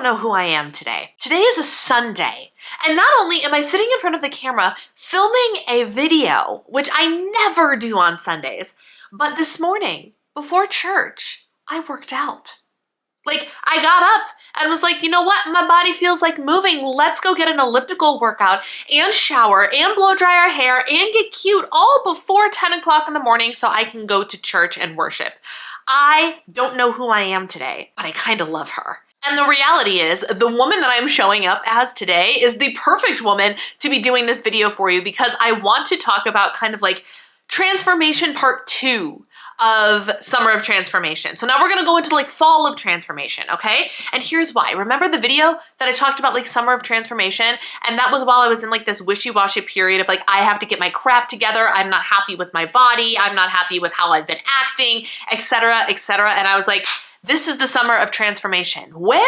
don't know who I am today. Today is a Sunday, and not only am I sitting in front of the camera filming a video, which I never do on Sundays, but this morning, before church, I worked out. Like, I got up and was like, you know what? My body feels like moving. Let's go get an elliptical workout and shower and blow dry our hair and get cute all before 10 o'clock in the morning so I can go to church and worship. I don't know who I am today, but I kind of love her. And the reality is, the woman that I'm showing up as today is the perfect woman to be doing this video for you, because I want to talk about kind of like transformation part 2 of summer of transformation. So now we're gonna go into like fall of transformation, okay? And here's why. Remember the video that I talked about like summer of transformation? And that was while I was in like this wishy-washy period of like, I have to get my crap together. I'm not happy with my body. I'm not happy with how I've been acting, etc., etc. And I was like, this is the summer of transformation. Well,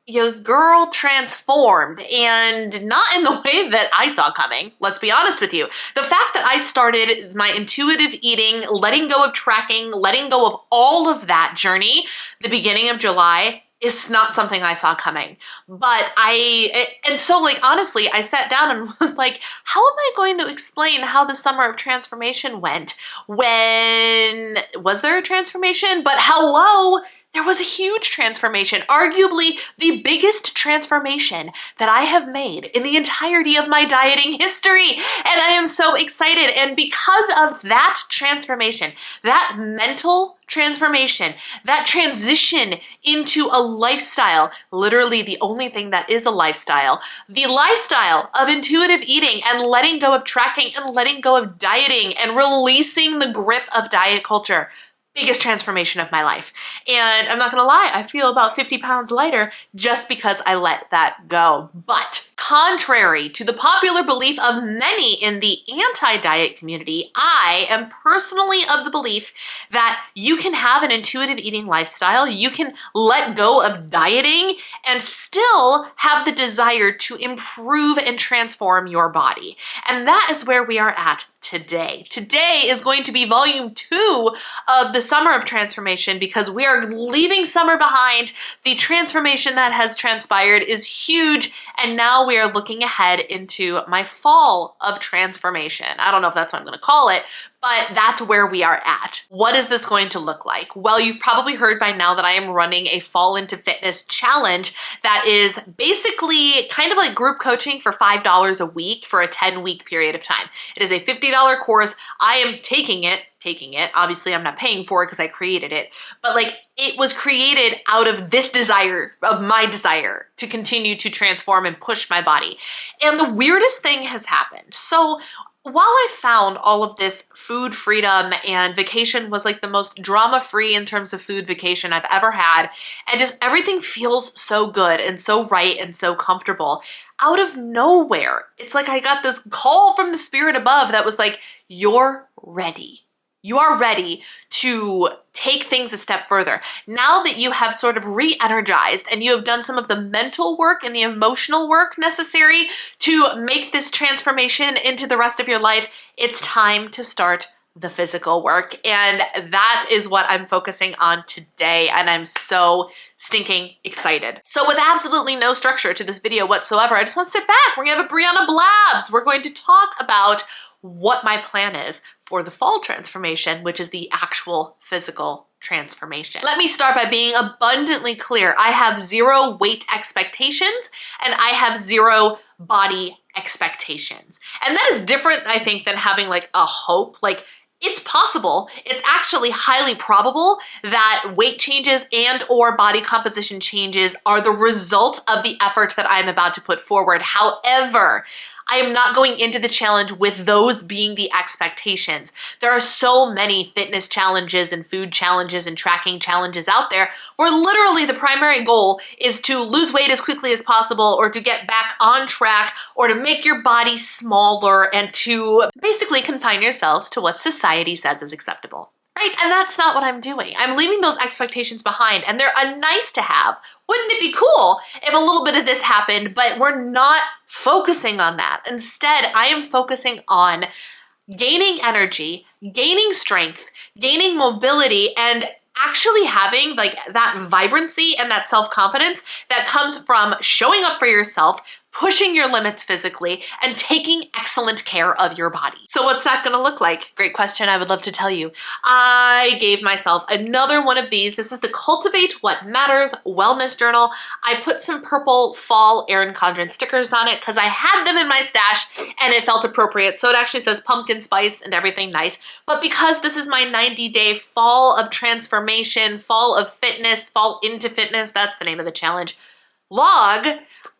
your girl transformed, and not in the way that I saw coming. Let's be honest with you. The fact that I started my intuitive eating, letting go of tracking, letting go of all of that journey, the beginning of July, is not something I saw coming. But so like, honestly, I sat down and was like, how am I going to explain how the summer of transformation went? Was there a transformation? But hello, there was a huge transformation, arguably the biggest transformation that I have made in the entirety of my dieting history. And I am so excited. And because of that transformation, that mental transformation, that transition into a lifestyle, literally the only thing that is a lifestyle, the lifestyle of intuitive eating and letting go of tracking and letting go of dieting and releasing the grip of diet culture. Biggest transformation of my life. And I'm not gonna lie, I feel about 50 pounds lighter just because I let that go. But contrary to the popular belief of many in the anti-diet community, I am personally of the belief that you can have an intuitive eating lifestyle, you can let go of dieting, and still have the desire to improve and transform your body. And that is where we are at today. Today is going to be volume 2 of the summer of transformation, because we are leaving summer behind. The transformation that has transpired is huge, and now we are looking ahead into my fall of transformation. I don't know if that's what I'm going to call it, but that's where we are at. What is this going to look like? Well, you've probably heard by now that I am running a Fall into Fitness challenge that is basically kind of like group coaching for $5 a week for a 10-week period of time. It is a $50 course. I am taking it. Obviously, I'm not paying for it because I created it, but like it was created out of this desire, of my desire to continue to transform and push my body. And the weirdest thing has happened. So while I found all of this food freedom and vacation was like the most drama-free in terms of food vacation I've ever had, and just everything feels so good and so right and so comfortable, out of nowhere, it's like I got this call from the spirit above that was like, you're ready. You are ready to take things a step further. Now that you have sort of re-energized and you have done some of the mental work and the emotional work necessary to make this transformation into the rest of your life, it's time to start the physical work. And that is what I'm focusing on today. And I'm so stinking excited. So with absolutely no structure to this video whatsoever, I just want to sit back. We're gonna have a Brianna Blabs. We're going to talk about what my plan is for the fall transformation, which is the actual physical transformation. Let me start by being abundantly clear. I have 0 weight expectations and I have 0 body expectations. And that is different, I think, than having like a hope. Like, it's possible, it's actually highly probable that weight changes and or body composition changes are the result of the effort that I'm about to put forward. However, I am not going into the challenge with those being the expectations. There are so many fitness challenges and food challenges and tracking challenges out there where literally the primary goal is to lose weight as quickly as possible, or to get back on track, or to make your body smaller, and to basically confine yourselves to what society says is acceptable. Right? And that's not what I'm doing. I'm leaving those expectations behind, and they're a nice to have. Wouldn't it be cool if a little bit of this happened, but we're not focusing on that. Instead, I am focusing on gaining energy, gaining strength, gaining mobility, and actually having like that vibrancy and that self-confidence that comes from showing up for yourself, pushing your limits physically, and taking excellent care of your body. So what's that gonna look like? Great question, I would love to tell you. I gave myself another one of these. This is the Cultivate What Matters Wellness Journal. I put some purple fall Erin Condren stickers on it because I had them in my stash and it felt appropriate. So it actually says pumpkin spice and everything nice. But because this is my 90-day fall of transformation, fall of fitness, fall into fitness, that's the name of the challenge, log,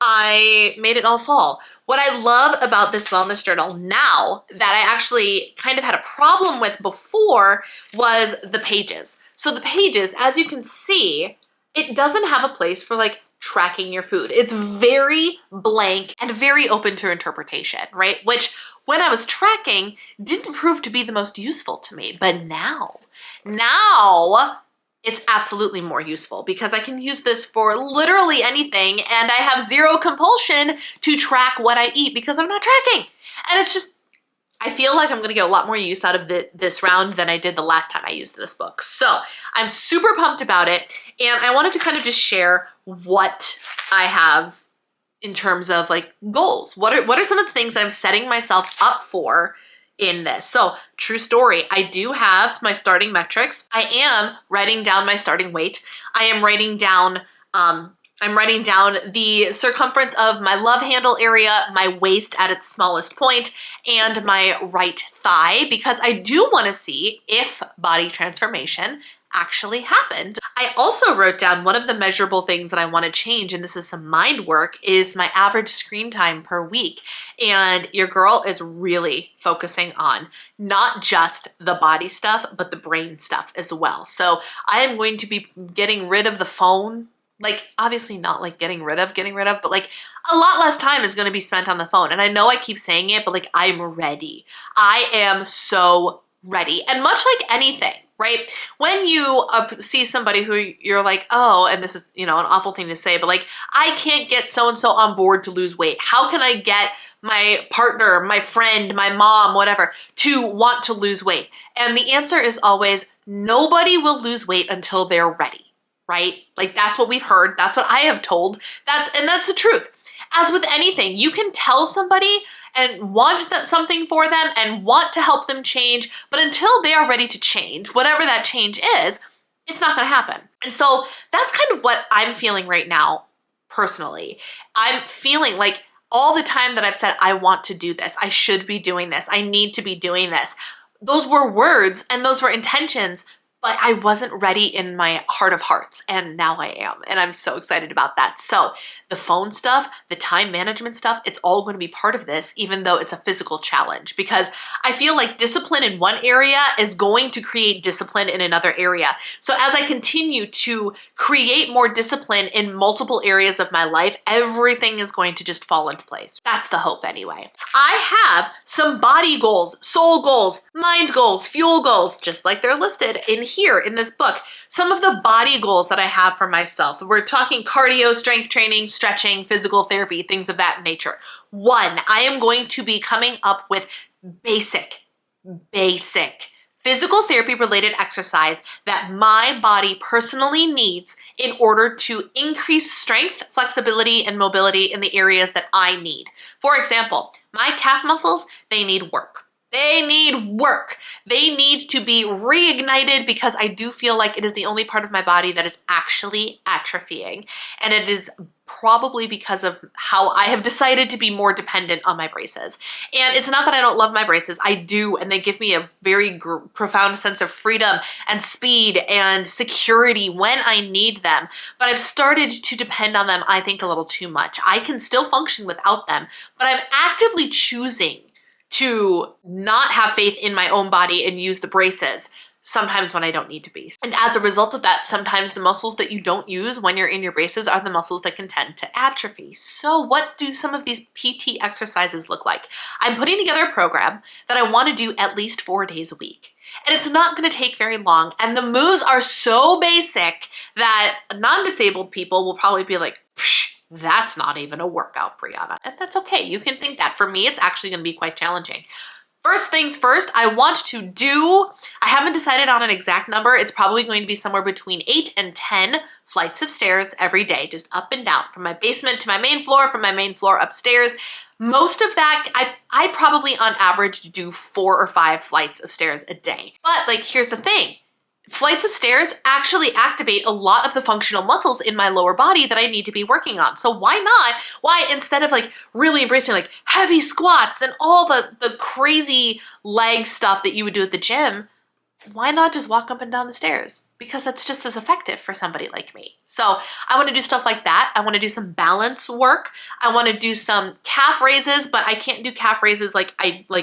I made it all fall. What I love about this wellness journal now that I actually kind of had a problem with before was the pages. So the pages, as you can see, it doesn't have a place for like tracking your food. It's very blank and very open to interpretation, right? Which when I was tracking didn't prove to be the most useful to me, but now it's absolutely more useful because I can use this for literally anything and I have zero compulsion to track what I eat because I'm not tracking. And it's just, I feel like I'm gonna get a lot more use out of this round than I did the last time I used this book. So I'm super pumped about it. And I wanted to kind of just share what I have in terms of like goals. What are some of the things that I'm setting myself up for in this? So true story, I do have my starting metrics. I am writing down my starting weight. I am writing down, I'm writing down the circumference of my love handle area, my waist at its smallest point, and my right thigh, because I do want to see if body transformation actually happened. I also wrote down one of the measurable things that I want to change, and this is some mind work, is my average screen time per week. And your girl is really focusing on not just the body stuff, but the brain stuff as well. So I am going to be getting rid of the phone. Like, obviously not like getting rid of, but like a lot less time is going to be spent on the phone. And I know I keep saying it, but like I'm ready. I am so ready. And much like anything, right? When you see somebody who you're like, oh, and this is, you know, an awful thing to say, but like, I can't get so-and-so on board to lose weight. How can I get my partner, my friend, my mom, whatever, to want to lose weight? And the answer is always, nobody will lose weight until they're ready. Right? Like that's what we've heard. That's what I have told. That's the truth. As with anything, you can tell somebody and want something for them and want to help them change, but until they are ready to change, whatever that change is, it's not going to happen. And so that's kind of what I'm feeling right now personally. I'm feeling like all the time that I've said, I want to do this, I should be doing this, I need to be doing this. Those were words and those were intentions, but I wasn't ready in my heart of hearts, and now I am, and I'm so excited about that. So the phone stuff, the time management stuff, it's all going to be part of this, even though it's a physical challenge, because I feel like discipline in one area is going to create discipline in another area. So as I continue to create more discipline in multiple areas of my life, everything is going to just fall into place. That's the hope anyway. I have some body goals, soul goals, mind goals, fuel goals, just like they're listed in here in this book. Some of the body goals that I have for myself. We're talking cardio, strength training, stretching, physical therapy, things of that nature. One, I am going to be coming up with basic physical therapy related exercise that my body personally needs in order to increase strength, flexibility, and mobility in the areas that I need. For example, my calf muscles, they need work. They need work. They need to be reignited because I do feel like it is the only part of my body that is actually atrophying. And it is probably because of how I have decided to be more dependent on my braces. And it's not that I don't love my braces. I do, and they give me a very profound sense of freedom and speed and security when I need them. But I've started to depend on them, I think, a little too much. I can still function without them, but I'm actively choosing to not have faith in my own body and use the braces sometimes when I don't need to be. And as a result of that, sometimes the muscles that you don't use when you're in your braces are the muscles that can tend to atrophy. So what do some of these PT exercises look like? I'm putting together a program that I want to do at least 4 days a week. And it's not going to take very long. And the moves are so basic that non-disabled people will probably be like, psh, that's not even a workout, Brianna. And that's okay. You can think that. For me, it's actually going to be quite challenging. First things first, I haven't decided on an exact number. It's probably going to be somewhere between 8 and 10 flights of stairs every day, just up and down, from my basement to my main floor, from my main floor upstairs. Most of that, I probably on average do 4 or 5 flights of stairs a day. But like, here's the thing. Flights of stairs actually activate a lot of the functional muscles in my lower body that I need to be working on. So why not? Why, instead of like really embracing like heavy squats and all the crazy leg stuff that you would do at the gym, why not just walk up and down the stairs? Because that's just as effective for somebody like me. So I want to do stuff like that. I want to do some balance work. I want to do some calf raises, but I can't do calf raises like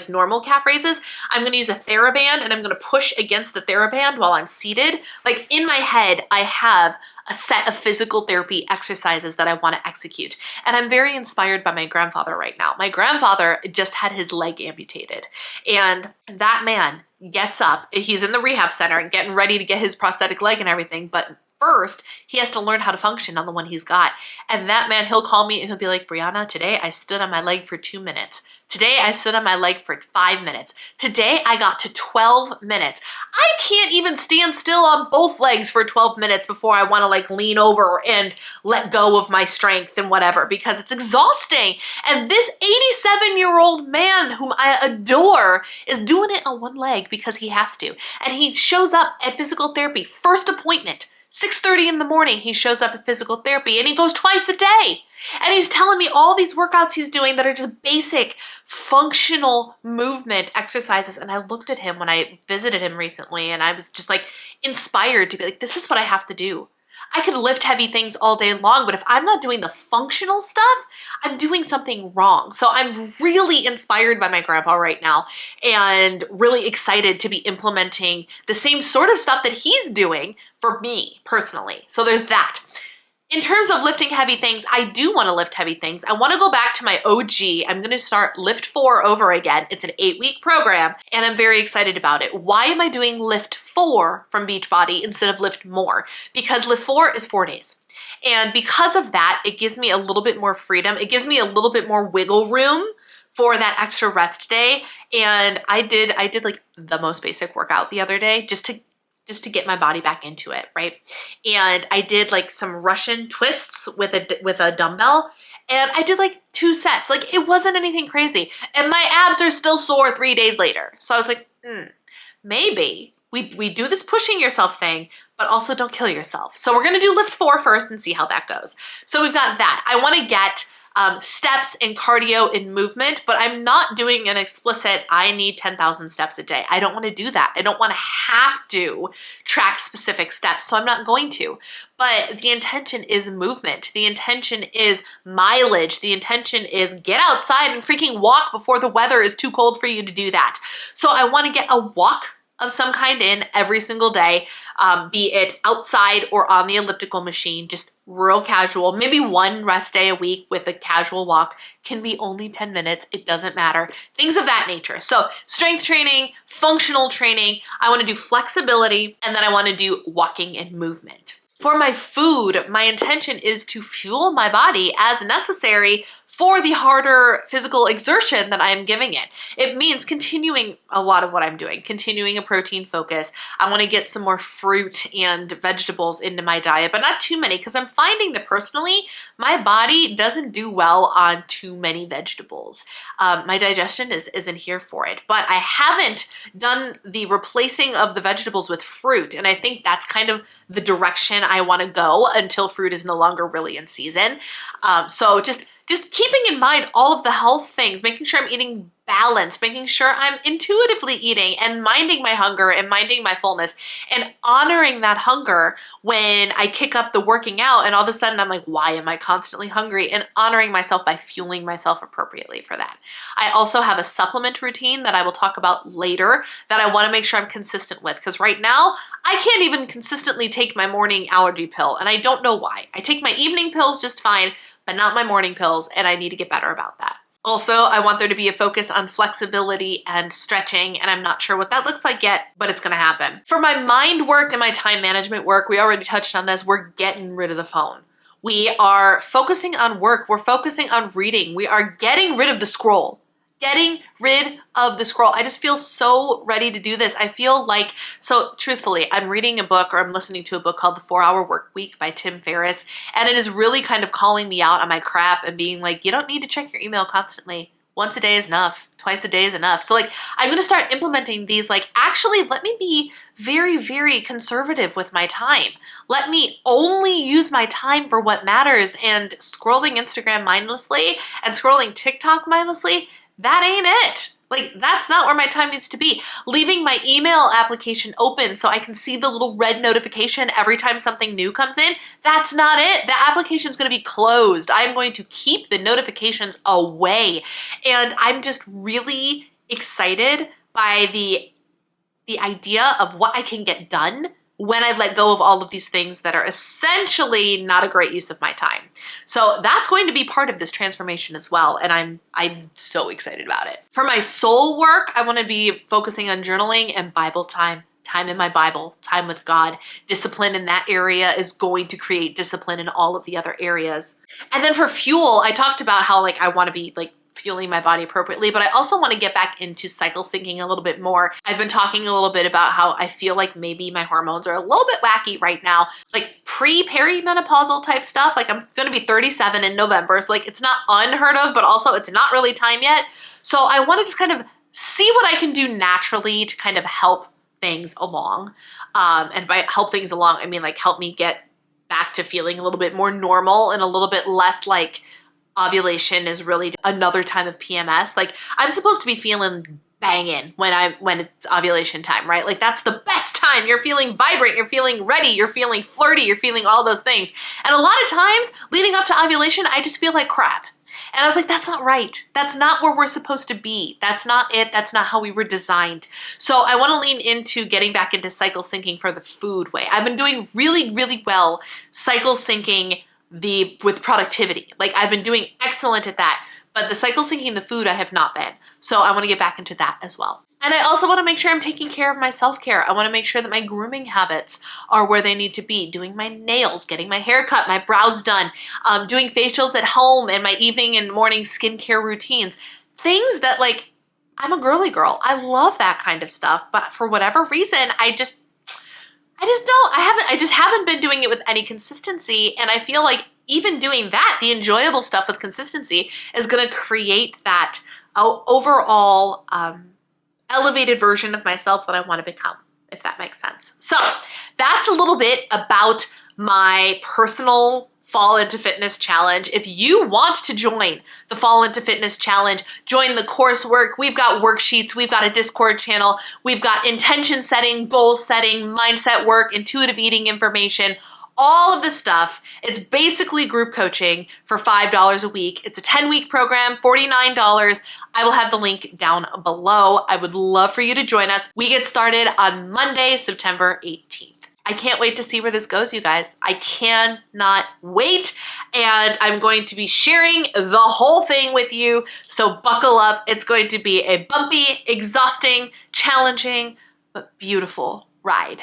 normal calf raises. I'm going to use a TheraBand and I'm going to push against the TheraBand while I'm seated. Like, in my head, I have a set of physical therapy exercises that I want to execute. And I'm very inspired by my grandfather right now. My grandfather just had his leg amputated, and that man gets up, he's in the rehab center getting ready to get his prosthetic leg and everything, but first he has to learn how to function on the one he's got. And that man, he'll call me and he'll be like, Brianna, today I stood on my leg for 2 minutes. Today I stood on my leg for 5 minutes. Today I got to 12 minutes. I can't even stand still on both legs for 12 minutes before I want to like lean over and let go of my strength and whatever, because it's exhausting. And this 87-year-old man whom I adore is doing it on one leg because he has to. And he shows up at physical therapy, first appointment, 6:30 in the morning, he shows up at physical therapy, and he goes twice a day. And he's telling me all these workouts he's doing that are just basic functional movement exercises. And I looked at him when I visited him recently, and I was just like inspired to be like, this is what I have to do. I could lift heavy things all day long, but if I'm not doing the functional stuff, I'm doing something wrong. So I'm really inspired by my grandpa right now and really excited to be implementing the same sort of stuff that he's doing for me personally. So there's that. In terms of lifting heavy things, I do want to lift heavy things. I want to go back to my OG. I'm going to start Lift 4 over again. It's an 8-week program, and I'm very excited about it. Why am I doing Lift 4 from Beachbody instead of Lift More? Because Lift 4 is 4 days. And because of that, it gives me a little bit more freedom. It gives me a little bit more wiggle room for that extra rest day. And I did like the most basic workout the other day just to get my body back into it, right? And I did like some Russian twists with a dumbbell, and I did like 2 sets. Like, it wasn't anything crazy. And my abs are still sore 3 days later. So I was like, maybe we do this pushing yourself thing, but also don't kill yourself. So we're gonna do Lift 4 first and see how that goes. So we've got that. I wanna get steps and cardio and movement, but I'm not doing an explicit, I need 10,000 steps a day. I don't want to do that. I don't want to have to track specific steps, so I'm not going to. But the intention is movement. The intention is mileage. The intention is get outside and freaking walk before the weather is too cold for you to do that. So I want to get a walk of some kind in every single day, be it outside or on the elliptical machine, just real casual. Maybe 1 rest day a week with a casual walk, can be only 10 minutes. It doesn't matter. Things of that nature. So strength training, functional training. I want to do flexibility, and then I want to do walking and movement. For my food, my intention is to fuel my body as necessary for the harder physical exertion that I am giving it. It means continuing a lot of what I'm doing, continuing a protein focus. I want to get some more fruit and vegetables into my diet, but not too many, because I'm finding that personally, my body doesn't do well on too many vegetables. My digestion isn't here for it, but I haven't done the replacing of the vegetables with fruit, and I think that's kind of the direction I want to go until fruit is no longer really in season. So just keeping in mind all of the health things, making sure I'm eating balanced, making sure I'm intuitively eating and minding my hunger and minding my fullness and honoring that hunger when I kick up the working out and all of a sudden I'm like, why am I constantly hungry? And honoring myself by fueling myself appropriately for that. I also have a supplement routine that I will talk about later that I want to make sure I'm consistent with, because right now I can't even consistently take my morning allergy pill, and I don't know why. I take my evening pills just fine, but not my morning pills, and I need to get better about that. Also, I want there to be a focus on flexibility and stretching, and I'm not sure what that looks like yet, but it's gonna happen. For my mind work and my time management work, we already touched on this, we're getting rid of the phone. We are focusing on work, we're focusing on reading, we are getting rid of the scroll. getting rid of the scroll. I just feel so ready to do this. I feel like, so truthfully, I'm reading a book or I'm listening to a book called The 4-Hour Work Week by Tim Ferriss, and it is really kind of calling me out on my crap and being like, you don't need to check your email constantly. Once a day is enough. Twice a day is enough. So like, I'm going to start implementing these, like, actually let me be very, very conservative with my time. Let me only use my time for what matters, and scrolling Instagram mindlessly and scrolling TikTok mindlessly, that ain't it. Like, that's not where my time needs to be. Leaving my email application open so I can see the little red notification every time something new comes in, that's not it. The application is going to be closed. I'm going to keep the notifications away. And I'm just really excited by the idea of what I can get done when I let go of all of these things that are essentially not a great use of my time. So that's going to be part of this transformation as well, and I'm so excited about it. For my soul work, I want to be focusing on journaling and Bible time. Time in my Bible, time with God. Discipline in that area is going to create discipline in all of the other areas. And then for fuel, I talked about how like I want to be like fueling my body appropriately, but I also want to get back into cycle syncing a little bit more. I've been talking a little bit about how I feel like maybe my hormones are a little bit wacky right now, like pre-perimenopausal type stuff. Like I'm going to be 37 in November, so like it's not unheard of, but also it's not really time yet. So I want to just kind of see what I can do naturally to kind of help things along. And by help things along, I mean like help me get back to feeling a little bit more normal and a little bit less like ovulation is really another time of PMS. Like I'm supposed to be feeling banging when it's ovulation time, right? Like that's the best time. You're feeling vibrant, you're feeling ready, you're feeling flirty, you're feeling all those things. And a lot of times leading up to ovulation, I just feel like crap. And I was like, that's not right. That's not where we're supposed to be. That's not it. That's not how we were designed. So I want to lean into getting back into cycle syncing for the food way. I've been doing really, really well cycle syncing with productivity. Like I've been doing excellent at that, but the cycle syncing the food I have not been. So I want to get back into that as well. And I also want to make sure I'm taking care of my self-care. I want to make sure that my grooming habits are where they need to be. Doing my nails, getting my hair cut, my brows done, doing facials at home, and my evening and morning skincare routines. Things that like, I'm a girly girl. I love that kind of stuff, but for whatever reason, I just don't. I just haven't been doing it with any consistency, and I feel like even doing that, the enjoyable stuff with consistency, is going to create that overall elevated version of myself that I want to become, if that makes sense. So that's a little bit about my personal Fall Into Fitness Challenge. If you want to join the Fall Into Fitness Challenge, join the coursework. We've got worksheets, we've got a Discord channel, we've got intention setting, goal setting, mindset work, intuitive eating information, all of the stuff. It's basically group coaching for $5 a week. It's a 10-week program, $49. I will have the link down below. I would love for you to join us. We get started on Monday, September 18th. I can't wait to see where this goes, you guys. I cannot wait. And I'm going to be sharing the whole thing with you. So buckle up. It's going to be a bumpy, exhausting, challenging, but beautiful ride.